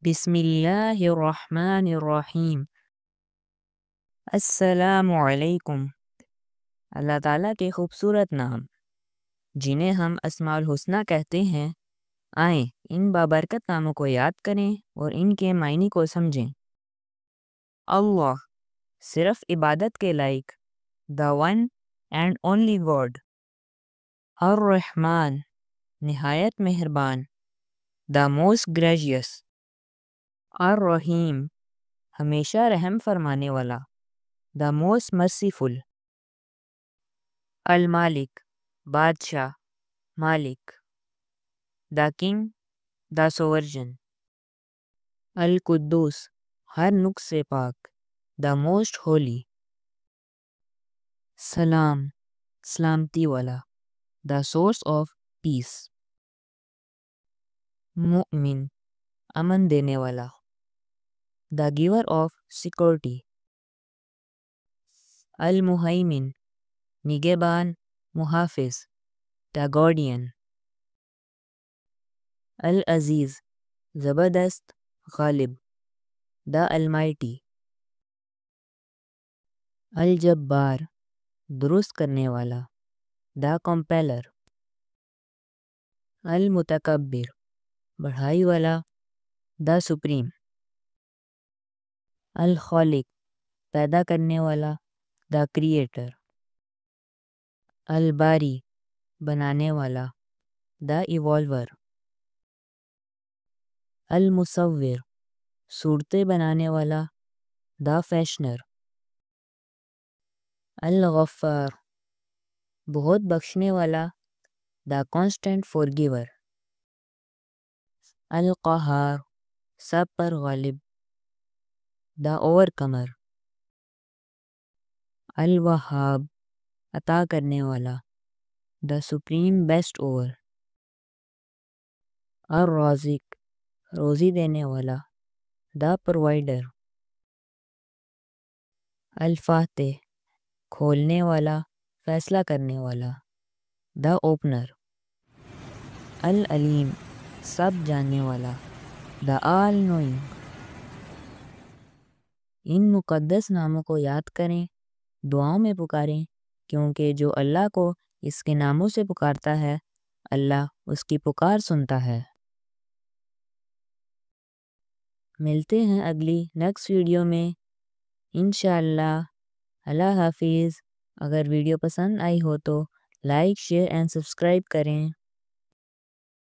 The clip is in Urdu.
بسم اللہ الرحمن الرحیم۔ السلام علیکم۔ اللہ تعالیٰ کے خوبصورت نام جنہیں ہم اسماء الحسنہ کہتے ہیں، آئیں ان بابرکت ناموں کو یاد کریں اور ان کے معنی کو سمجھیں۔ اللہ، صرف عبادت کے لائق، the one and only God۔ الرحمن، نہایت مہربان، the most gracious۔ الرحیم، ہمیشہ رحم فرمانے والا، the most merciful۔ المالک، بادشاہ، مالک، the king، the sovereign۔ القدوس، ہر نقص سے پاک، the most holy۔ سلام، سلامتی والا، the source of peace۔ مؤمن، امن دینے والا، the giver of security۔ المہیمن، نگہبان، محافظ، the guardian۔ العزیز، زبردست، غالب، the almighty۔ الجبار، درست کرنے والا، the compeller۔ المتکبر، بڑائی والا، the supreme۔ الخالق، پیدا کرنے والا، the creator۔ الباری، بنانے والا، the evolver۔ المصور، صورتیں بنانے والا، the fashioner۔ الغفار، بہت بخشنے والا، the constant forgiver۔ القہار، sub per Ghalib, the overcomer۔ الوہاب، عطا کرنے والا، the supreme best over۔ Razaq, روزی دینے والا، the provider۔ الفاتح، کھولنے والا، فیصلہ کرنے والا، the opener۔ العلیم، سب جاننے والا، the all knowing۔ ان مقدس ناموں کو یاد کریں، دعاؤں میں پکاریں، کیونکہ جو اللہ کو اس کے ناموں سے پکارتا ہے، اللہ اس کی پکار سنتا ہے۔ ملتے ہیں اگلی نیکسٹ ویڈیو میں انشاءاللہ۔ اللہ حافظ۔ اگر ویڈیو پسند آئی ہو تو لائک، شیئر اینڈ سبسکرائب کریں۔